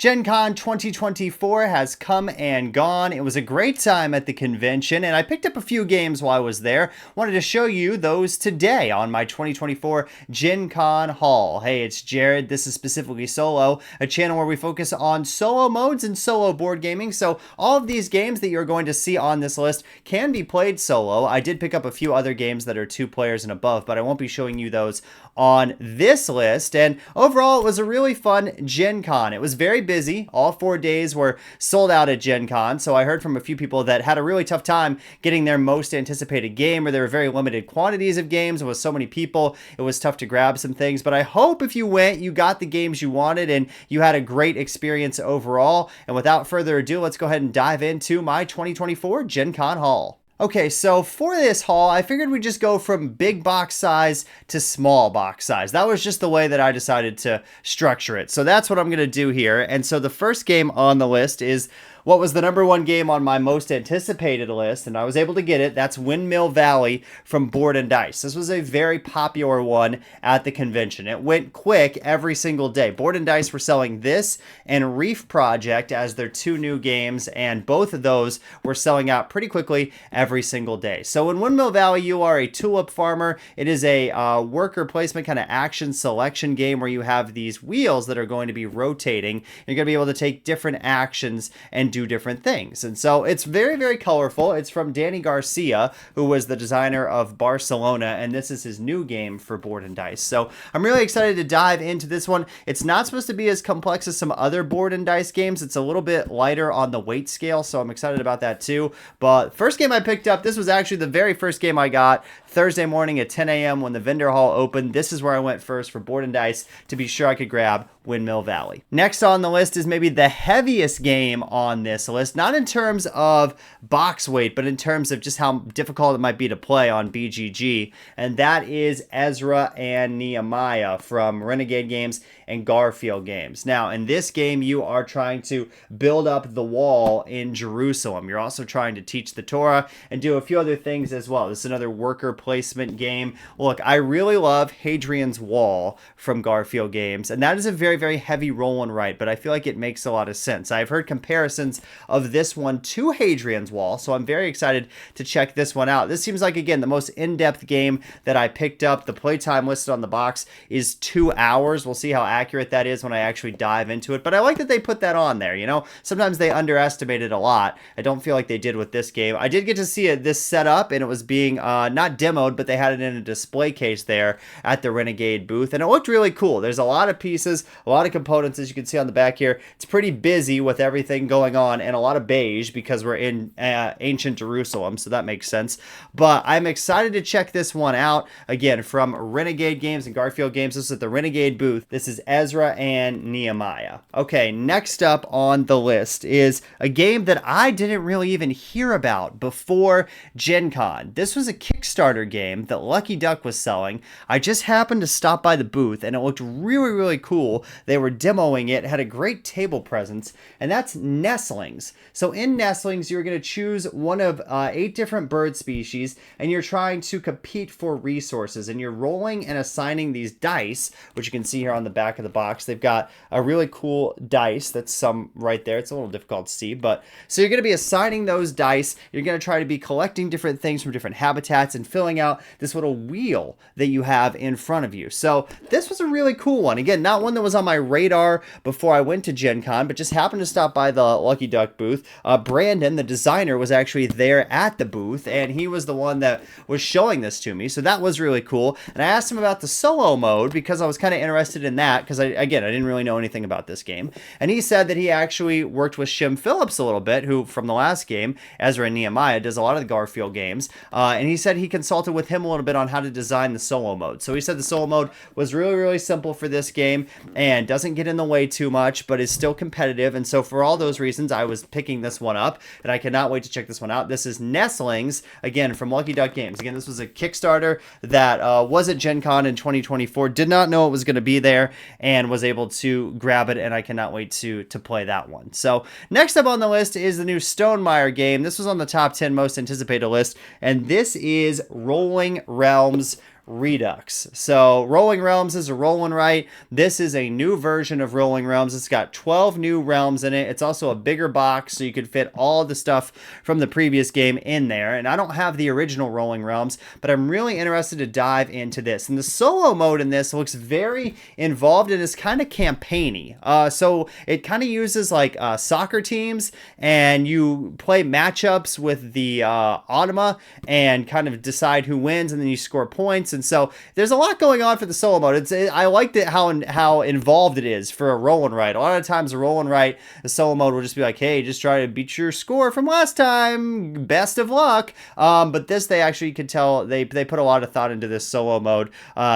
Gen Con 2024 has come and gone. It was a great time at the convention, and I picked up a few games while I was there. Wanted to show you those today on my 2024 Gen Con haul. Hey, it's Jared. This is specifically solo, a channel where we focus on solo modes and solo board gaming. So all of these games that you're going to see on this list can be played solo. I did pick up a few other games that are 2 players and above, but I won't be showing you those on this list. And overall, it was a really fun Gen Con. It was very busy. All 4 days were sold out at Gen Con. So I heard from a few people that had a really tough time getting their most anticipated game, or there were very limited quantities of games. It was so many people, it was tough to grab some things. But I hope if you went, you got the games you wanted and you had a great experience overall. And without further ado, let's go ahead and dive into my 2024 Gen Con haul. Okay, so for this haul, I figured we'd just go from big box size to small box size. That was just the way that I decided to structure it. So that's what I'm going to do here. And so the first game on the list is what was the #1 game on my most anticipated list, and I was able to get it. That's Windmill Valley from Board and Dice. This was a very popular one at the convention. It went quick every single day. Board and Dice were selling this and Reef Project as their 2 new games, and both of those were selling out pretty quickly every single day. So in Windmill Valley, you are a tulip farmer. It is a worker placement kind of action selection game where you have these wheels that are going to be rotating. You're going to be able to take different actions and do different things. And so it's very, very colorful. It's from Danny Garcia, who was the designer of Barcelona, and this is his new game for Board and Dice. So I'm really excited to dive into this one. It's not supposed to be as complex as some other Board and Dice games. It's a little bit lighter on the weight scale, so I'm excited about that too. But first game I picked up, this was actually the very first game I got Thursday morning at 10 a.m. when the vendor hall opened. This is where I went first for Board and Dice to be sure I could grab Windmill Valley. Next on the list is maybe the heaviest game on this list, not in terms of box weight, but in terms of just how difficult it might be to play on BGG, and that is Ezra and Nehemiah from Renegade Games and Garfield Games. Now, in this game, you are trying to build up the wall in Jerusalem. You're also trying to teach the Torah and do a few other things as well. This is another worker placement game. Look, I really love Hadrian's Wall from Garfield Games, and that is a very, very heavy roll and write, but I feel like it makes a lot of sense. I've heard comparisons of this one to Hadrian's Wall, so I'm very excited to check this one out. This seems like, again, the most in-depth game that I picked up. The playtime listed on the box is 2 hours. We'll see how accurate that is when I actually dive into it, but I like that they put that on there. You know, sometimes they underestimate it a lot. I don't feel like they did with this game. I did get to see this set up, and it was being not demoed, but they had it in a display case there at the Renegade booth, and it looked really cool. There's a lot of pieces, a lot of components, as you can see on the back here. It's pretty busy with everything going on, and a lot of beige because we're in ancient Jerusalem, so that makes sense. But I'm excited to check this one out. Again, from Renegade Games and Garfield Games. This is at the Renegade booth. This is Ezra and Nehemiah. Okay, next up on the list is a game that I didn't really even hear about before Gen Con. This was a Kickstarter game that Lucky Duck was selling. I just happened to stop by the booth, and it looked really, really cool. They were demoing it, had a great table presence, and that's Nestlings. So in Nestlings, you're going to choose one of 8 different bird species, and you're trying to compete for resources, and you're rolling and assigning these dice, which you can see here on the back of the box. They've got a really cool dice that's some right there. It's a little difficult to see, but so you're going to be assigning those dice. You're going to try to be collecting different things from different habitats and filling out this little wheel that you have in front of you. So this was a really cool one. Again, not one that was on my radar before I went to Gen Con, but just happened to stop by the Lucky Duck booth. Brandon, the designer, was actually there at the booth, and he was the one that was showing this to me. So that was really cool. And I asked him about the solo mode because I was kind of interested in that because, I didn't really know anything about this game. And he said that he actually worked with Shim Phillips a little bit, who from the last game, Ezra and Nehemiah, does a lot of the Garfield games. And he said he consulted with him a little bit on how to design the solo mode. So he said the solo mode was really, really simple for this game and doesn't get in the way too much, but is still competitive. And so for all those reasons, I was picking this one up, and I cannot wait to check this one out. This is Nestlings, again, from Lucky Duck Games. Again, this was a Kickstarter that was at Gen Con in 2024. Did not know it was going to be there and was able to grab it, and I cannot wait to play that one. So next up on the list is the new Stonemaier game. This was on the top 10 most anticipated list, and this is Rolling Realms Redux. So Rolling Realms is a roll and write. This is a new version of Rolling Realms. It's got 12 new realms in it. It's also a bigger box, so you could fit all the stuff from the previous game in there. And I don't have the original Rolling Realms, but I'm really interested to dive into this. And the solo mode in this looks very involved and is kind of campaigny. So it kind of uses like soccer teams, and you play matchups with the Automa and kind of decide who wins, and then you score points. And so there's a lot going on for the solo mode. I liked it how involved it is for a roll and write. A lot of times a roll and write, the solo mode will just be like, hey, just try to beat your score from last time. Best of luck. But this, they actually could tell they put a lot of thought into this solo mode.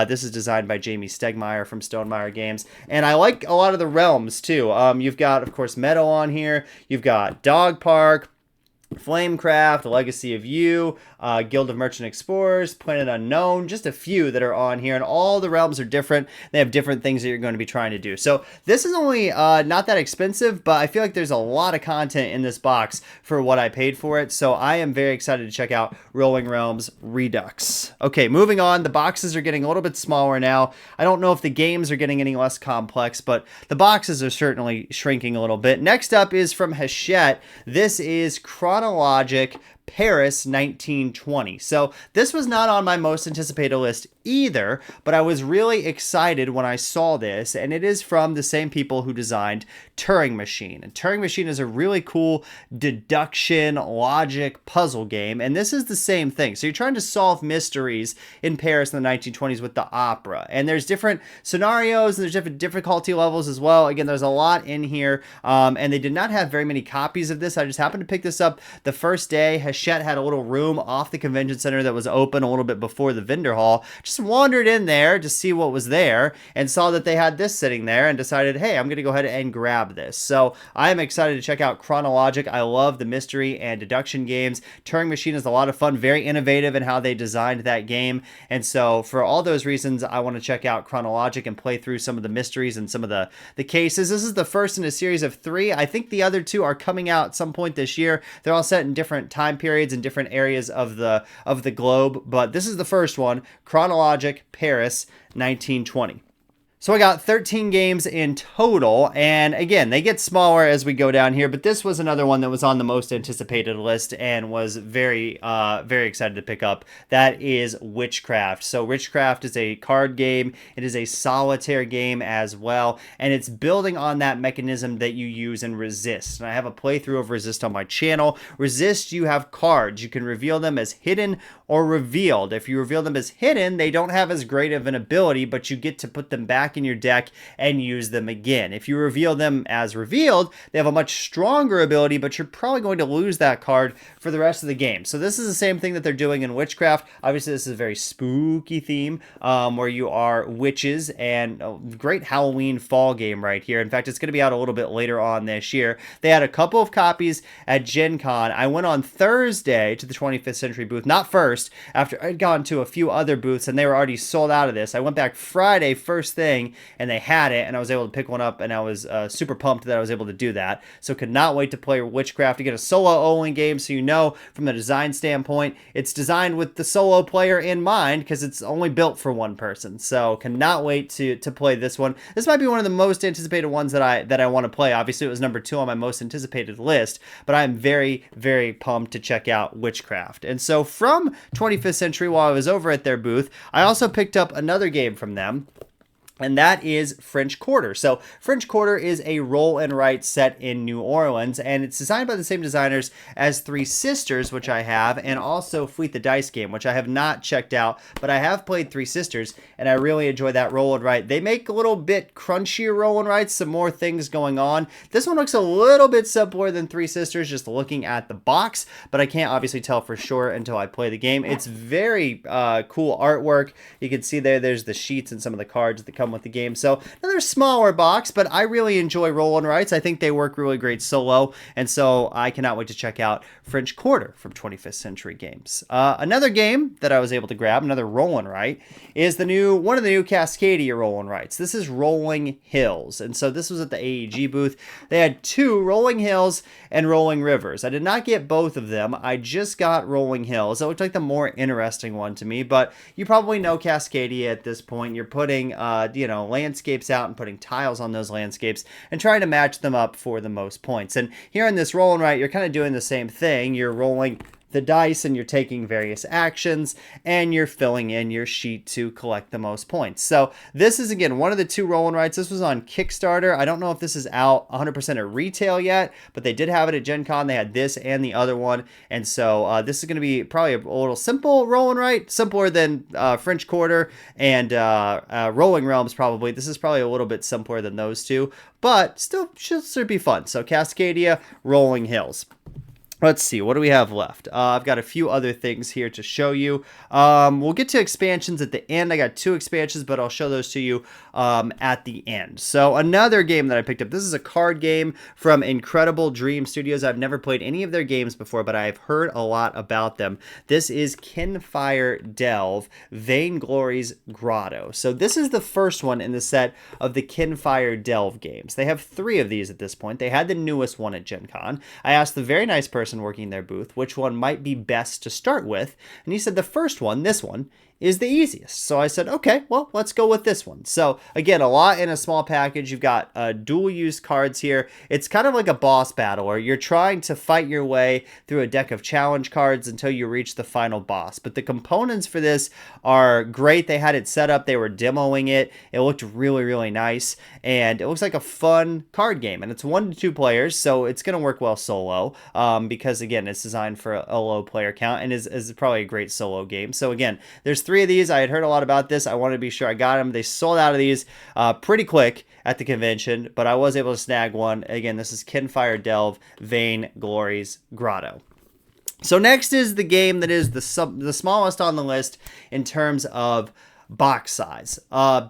This is designed by Jamie Stegmaier from Stonemaier Games, and I like a lot of the realms too. You've got, of course, Meadow on here. You've got Dog Park, Flamecraft, Legacy of You, Guild of Merchant Explorers, Planet Unknown, just a few that are on here, and all the realms are different. They have different things that you're going to be trying to do. So this is only not that expensive, but I feel like there's a lot of content in this box for what I paid for it. So I am very excited to check out Rolling Realms Redux. Okay, moving on. The boxes are getting a little bit smaller now. I don't know if the games are getting any less complex, but the boxes are certainly shrinking a little bit. Next up is from Hachette. This is Chronologic Paris 1920. So this was not on my most anticipated list either, but I was really excited when I saw this, and it is from the same people who designed Turing Machine. And Turing Machine is a really cool deduction logic puzzle game, and this is the same thing. So you're trying to solve mysteries in Paris in the 1920s with the opera, and there's different scenarios and there's different difficulty levels as well. Again, there's a lot in here, and they did not have very many copies of this. I just happened to pick this up the first day. Hachette had a little room off the convention center that was open a little bit before the vendor hall. Just wandered in there to see what was there and saw that they had this sitting there and decided, hey, I'm going to go ahead and grab this. So I am excited to check out Kronologic. I love the mystery and deduction games. Turing Machine is a lot of fun, very innovative in how they designed that game. And so for all those reasons, I want to check out Kronologic and play through some of the mysteries and some of the cases. This is the first in a series of 3. I think the other 2 are coming out at some point this year. They're all set in different time periods in different areas of the globe, but this is the first one, Chronologic Paris 1920. So I got 13 games in total, and again, they get smaller as we go down here, but this was another one that was on the most anticipated list and was very excited to pick up. That is Witchcraft. So Witchcraft is a card game. It is a solitaire game as well, and it's building on that mechanism that you use in Resist. And I have a playthrough of Resist on my channel. Resist, you have cards. You can reveal them as hidden or revealed. If you reveal them as hidden, they don't have as great of an ability, but you get to put them back in your deck and use them again. If you reveal them as revealed, they have a much stronger ability, but you're probably going to lose that card for the rest of the game. So this is the same thing that they're doing in Witchcraft. Obviously, this is a very spooky theme where you are witches, and a great Halloween fall game right here. In fact, it's going to be out a little bit later on this year. They had a couple of copies at Gen Con. I went on Thursday to the 25th Century booth, not first, after I'd gone to a few other booths, and they were already sold out of this. I went back Friday, first thing, and they had it, and I was able to pick one up, and I was super pumped that I was able to do that. So could not wait to play Witchcraft. To get a solo-only game, so you know from the design standpoint, it's designed with the solo player in mind because it's only built for one person. So cannot wait to play this one. This might be one of the most anticipated ones that I want to play. Obviously, it was number 2 on my most anticipated list, but I'm very, very pumped to check out Witchcraft. And so from 25th Century, while I was over at their booth, I also picked up another game from them, and that is French Quarter. So French Quarter is a roll and write set in New Orleans, and it's designed by the same designers as Three Sisters, which I have, and also Fleet the Dice game, which I have not checked out, but I have played Three Sisters, and I really enjoy that roll and write. They make a little bit crunchier roll and writes, some more things going on. This one looks a little bit simpler than Three Sisters, just looking at the box, but I can't obviously tell for sure until I play the game. It's very cool artwork. You can see there's the sheets and some of the cards that come come with the game. So another smaller box, but I really enjoy roll and writes. I think they work really great solo, and so I cannot wait to check out French Quarter from 25th Century Games. Another game that I was able to grab, another roll and write, is one of the new Cascadia roll and writes. This is Rolling Hills, and so this was at the AEG booth. They had two, Rolling Hills and Rolling Rivers. I did not get both of them. I just got Rolling Hills. It looked like the more interesting one to me, but you probably know Cascadia at this point. You're putting, landscapes out and putting tiles on those landscapes and trying to match them up for the most points. And here in this roll and write, you're kind of doing the same thing. You're rolling the dice and you're taking various actions and you're filling in your sheet to collect the most points. So this is, again, one of the two roll and writes. This was on Kickstarter. I don't know if this is out 100% at retail yet, but they did have it at Gen Con. They had this and the other one. And so this is going to be probably a little simple roll and write, simpler than French Quarter and Rolling Realms probably. This is probably a little bit simpler than those two, but still should be fun. So Cascadia, Rolling Hills. Let's see, what do we have left? I've got a few other things here to show you. We'll get to expansions at the end. I got 2 expansions, but I'll show those to you at the end. So another game that I picked up. This is a card game from Incredible Dream Studios. I've never played any of their games before, but I've heard a lot about them. This is Kfire Delve, Vainglory's Grotto. So this is the first one in the set of the Kfire Delve games. They have 3 of these at this point. They had the newest one at Gen Con. I asked the very nice person working their booth which one might be best to start with, and he said the first one, this one, is the easiest. So I said, okay, well, let's go with this one. So again, a lot in a small package. You've got dual use cards here. It's kind of like a boss battle, or you're trying to fight your way through a deck of challenge cards until you reach the final boss. But the components for this are great. They had it set up. They were demoing it. It looked really, really nice. And it looks like a fun card game. And it's 1 to 2 players, so it's going to work well solo because, again, it's designed for a low player count and is probably a great solo game. So again, there's 3 of these. I had heard a lot about this. I wanted to be sure I got them. They sold out of these pretty quick at the convention, but I was able to snag one. Again, this is Kfire Delve, Vainglory's Grotto. So next is the game that is the smallest on the list in terms of box size.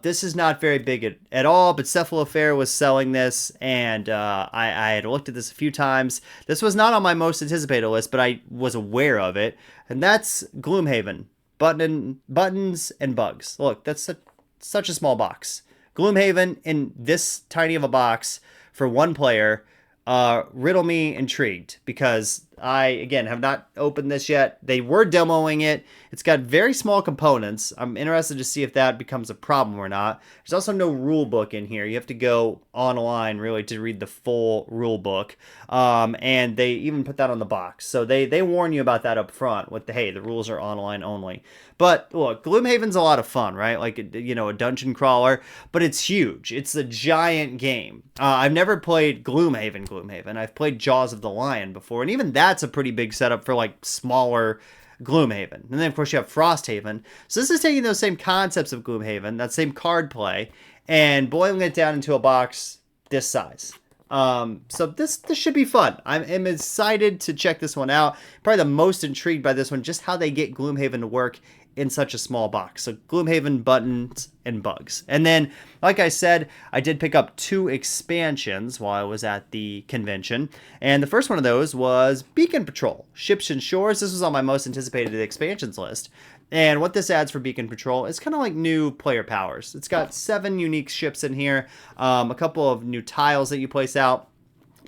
This is not very big at all, but Cephalofair was selling this, and I had looked at this a few times. This was not on my most anticipated list, but I was aware of it, and that's Gloomhaven. Buttons and bugs. Look, that's such a small box. Gloomhaven in this tiny of a box for 1 player. Riddle me intrigued, because I, again, have not opened this yet. They were demoing it. It's got very small components. I'm interested to see if that becomes a problem or not. There's also no rule book in here. You have to go online, really, to read the full rule book. And they even put that on the box. So they warn you about that up front with hey, the rules are online only. But look, Gloomhaven's a lot of fun, right? Like, a dungeon crawler, but it's huge. It's a giant game. I've never played Gloomhaven. I've played Jaws of the Lion before, and even that's a pretty big setup for like smaller Gloomhaven. And then of course you have Frosthaven. So this is taking those same concepts of Gloomhaven, that same card play, and boiling it down into a box this size. So this should be fun. I'm excited to check this one out. Probably the most intrigued by this one, just how they get Gloomhaven to work in such a small box. So Gloomhaven, buttons, and bugs. And then, like I said, I did pick up 2 expansions while I was at the convention. And the first one of those was Beacon Patrol, Ships and Shores. This was on my most anticipated expansions list. And what this adds for Beacon Patrol is kind of like new player powers. It's got 7 unique ships in here, a couple of new tiles that you place out.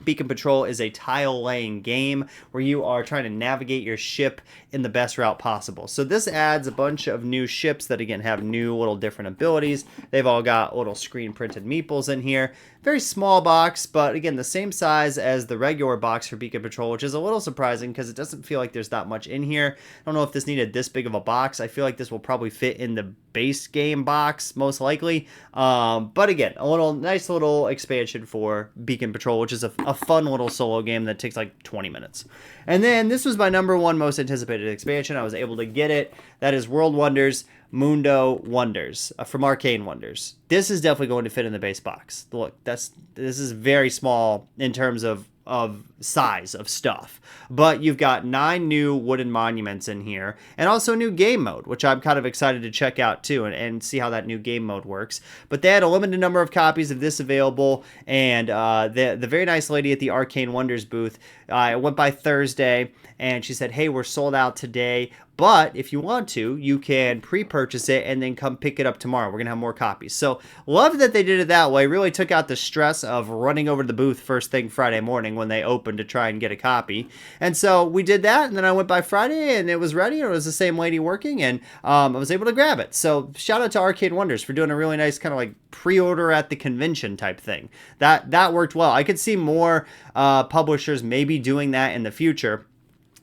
Beacon Patrol is a tile-laying game where you are trying to navigate your ship in the best route possible. So this adds a bunch of new ships that, again, have new little different abilities. They've all got little screen-printed meeples in here. Very small box, but again, the same size as the regular box for Beacon Patrol, which is a little surprising because it doesn't feel like there's that much in here. I don't know if this needed this big of a box. I feel like this will probably fit in the base game box, most likely. But again, a nice little expansion for Beacon Patrol, which is a fun little solo game that takes like 20 minutes. And then this was my number 1 most anticipated expansion. I was able to get it. That is World Wonders, Mundo Wonders from Arcane Wonders. This is definitely going to fit in the base box. Look, this is very small in terms of size of stuff. But you've got 9 new wooden monuments in here, and also a new game mode, which I'm kind of excited to check out too, and see how that new game mode works. But they had a limited number of copies of this available, and the very nice lady at the Arcane Wonders booth, I went by Thursday, and she said, hey, we're sold out today, but if you want to, you can pre-purchase it and then come pick it up tomorrow. We're going to have more copies. So love that they did it that way. Really took out the stress of running over to the booth first thing Friday morning when they opened to try and get a copy. And so we did that, and then I went by Friday, and it was ready, and it was the same lady working, and I was able to grab it. So shout out to Arcade Wonders for doing a really nice kind of like pre-order at the convention type thing. That worked well. I could see more publishers maybe doing that in the future.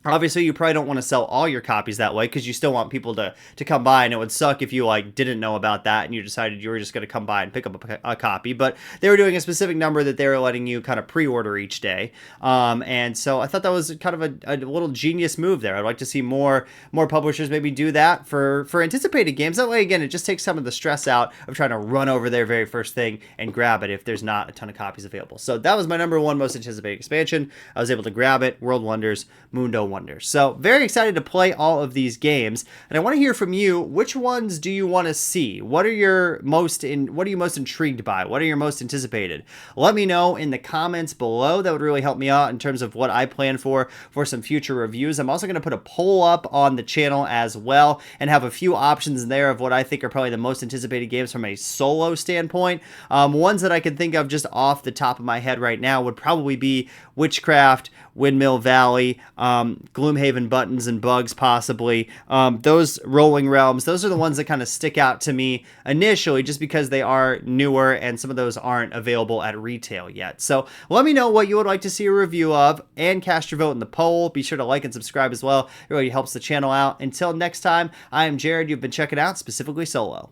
Obviously, you probably don't want to sell all your copies that way because you still want people to come by, and it would suck if you like didn't know about that and you decided you were just going to come by and pick up a copy. But they were doing a specific number that they were letting you kind of pre-order each day, and so I thought that was kind of a little genius move there. I'd like to see more publishers maybe do that for anticipated games. That way, again, it just takes some of the stress out of trying to run over there very first thing and grab it if there's not a ton of copies available. So that was my number 1 most anticipated expansion. I was able to grab it. World Wonders, Mundo Wonders. So very excited to play all of these games, and I want to hear from you. Which ones do you want to see? What are you most intrigued by? What are your most anticipated? Let me know in the comments below. That would really help me out in terms of what I plan for some future reviews. I'm also going to put a poll up on the channel as well and have a few options in there of what I think are probably the most anticipated games from a solo standpoint. Ones that I can think of just off the top of my head right now would probably be Witchcraft, Windmill Valley, Gloomhaven Buttons and Bugs possibly. Those Rolling Realms, those are the ones that kind of stick out to me initially just because they are newer and some of those aren't available at retail yet. So let me know what you would like to see a review of and cast your vote in the poll. Be sure to like and subscribe as well. It really helps the channel out. Until next time, I am Jared. You've been checking out Specifically Solo.